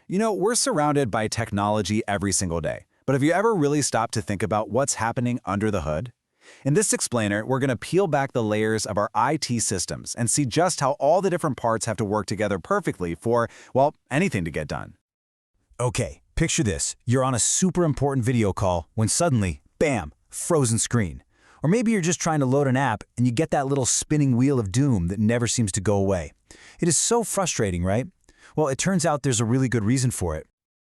We're surrounded by technology every single day. But have you ever really stopped to think about what's happening under the hood? In this explainer, we're going to peel back the layers of our IT systems and see just how all the different parts have to work together perfectly for, well, anything to get done. Okay, picture this. You're on a super important video call when suddenly, bam, frozen screen. Or maybe you're just trying to load an app and you get that little spinning wheel of doom that never seems to go away. It is so frustrating, right? Well, it turns out there's a really good reason for it.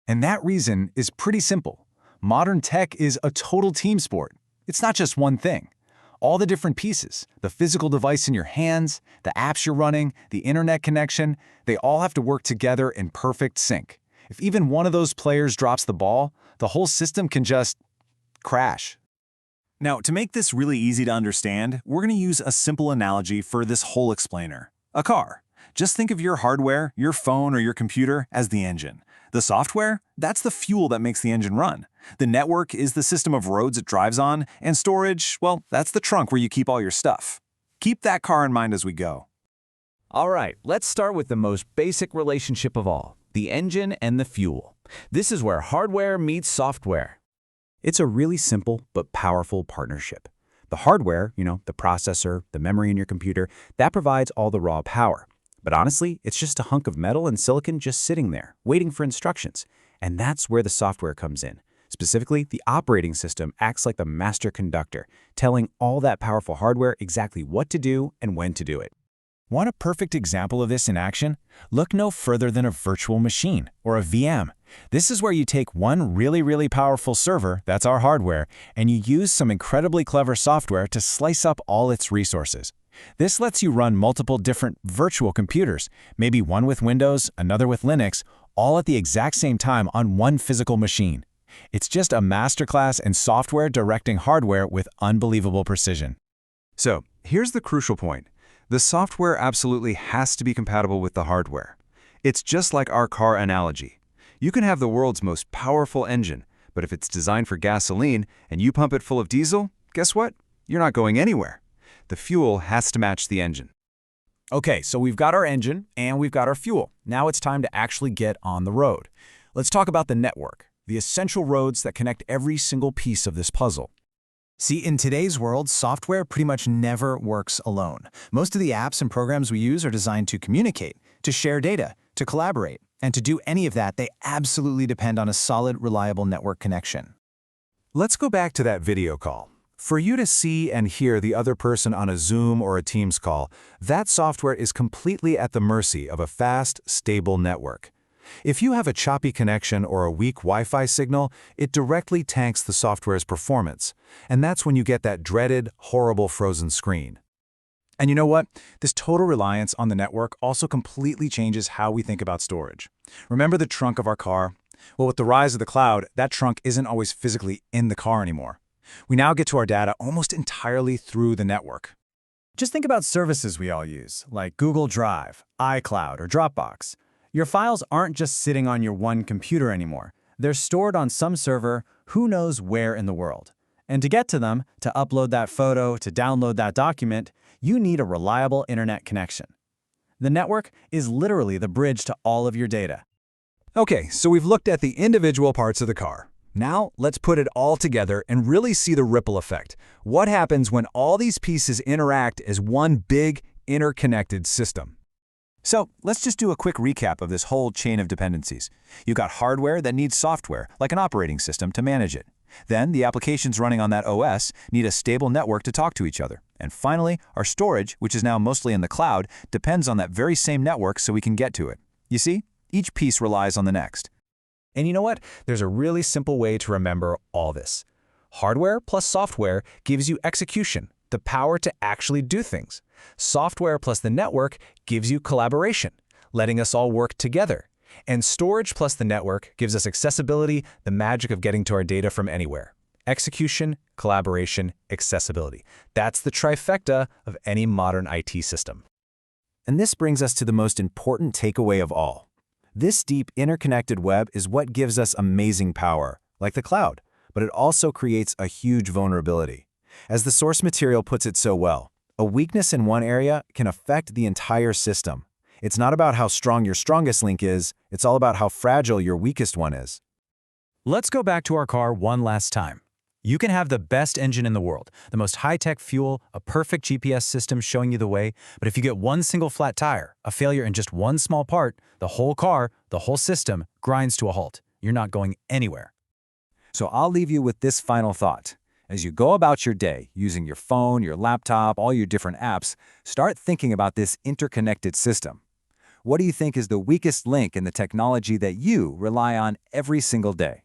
And that reason is pretty simple. Modern tech is a total team sport. It's not just one thing. All the different pieces, the physical device in your hands, the apps you're running, the internet connection, they all have to work together in perfect sync. If even one of those players drops the ball, the whole system can just crash. Now, to make this really easy to understand, we're going to use a simple analogy for this whole explainer. A car. Just think of your hardware, your phone or your computer, as the engine. The software? That's the fuel that makes the engine run. The network is the system of roads it drives on, and storage, well, that's the trunk where you keep all your stuff. Keep that car in mind as we go. All right, let's start with the most basic relationship of all, the engine and the fuel. This is where hardware meets software. It's a really simple but powerful partnership. The hardware, the processor, the memory in your computer, that provides all the raw power. But honestly, it's just a hunk of metal and silicon just sitting there, waiting for instructions. And that's where the software comes in. Specifically, the operating system acts like the master conductor, telling all that powerful hardware exactly what to do and when to do it. Want a perfect example of this in action? Look no further than a virtual machine, or a VM. This is where you take one really powerful server, that's our hardware, and you use some incredibly clever software to slice up all its resources. This lets you run multiple different virtual computers, maybe one with Windows, another with Linux, all at the exact same time on one physical machine. It's just a masterclass in software directing hardware with unbelievable precision. So, here's the crucial point. The software absolutely has to be compatible with the hardware. It's just like our car analogy. You can have the world's most powerful engine, but if it's designed for gasoline and you pump it full of diesel, guess what? You're not going anywhere. The fuel has to match the engine. Okay, so we've got our engine and we've got our fuel. Now it's time to actually get on the road. Let's talk about the network, the essential roads that connect every single piece of this puzzle. See, in today's world, software pretty much never works alone. Most of the apps and programs we use are designed to communicate, to share data, to collaborate. And to do any of that, they absolutely depend on a solid, reliable network connection. Let's go back to that video call. For you to see and hear the other person on a Zoom or a Teams call, that software is completely at the mercy of a fast, stable network. If you have a choppy connection or a weak Wi-Fi signal, it directly tanks the software's performance. And that's when you get that dreaded, horrible frozen screen. And you know what? This total reliance on the network also completely changes how we think about storage. Remember the trunk of our car? Well, with the rise of the cloud, that trunk isn't always physically in the car anymore. We now get to our data almost entirely through the network. Just think about services we all use, like Google Drive, iCloud, or Dropbox. Your files aren't just sitting on your one computer anymore. They're stored on some server, who knows where in the world. And to get to them, to upload that photo, to download that document, you need a reliable internet connection. The network is literally the bridge to all of your data. Okay, so we've looked at the individual parts of the car. Now, let's put it all together and really see the ripple effect. What happens when all these pieces interact as one big, interconnected system? So let's just do a quick recap of this whole chain of dependencies. You've got hardware that needs software, like an operating system, to manage it. Then the applications running on that OS need a stable network to talk to each other. And finally, our storage, which is now mostly in the cloud, depends on that very same network so we can get to it. You see, each piece relies on the next. And you know what? There's a really simple way to remember all this. Hardware plus software gives you execution, the power to actually do things. Software plus the network gives you collaboration, letting us all work together. And storage plus the network gives us accessibility, the magic of getting to our data from anywhere. Execution, collaboration, accessibility. That's the trifecta of any modern IT system. And this brings us to the most important takeaway of all. This deep, interconnected web is what gives us amazing power, like the cloud, but it also creates a huge vulnerability. As the source material puts it so well, a weakness in one area can affect the entire system. It's not about how strong your strongest link is, it's all about how fragile your weakest one is. Let's go back to our car one last time. You can have the best engine in the world, the most high-tech fuel, a perfect GPS system showing you the way, but if you get one single flat tire, a failure in just one small part, the whole car, the whole system, grinds to a halt. You're not going anywhere. So I'll leave you with this final thought. As you go about your day, using your phone, your laptop, all your different apps, start thinking about this interconnected system. What do you think is the weakest link in the technology that you rely on every single day?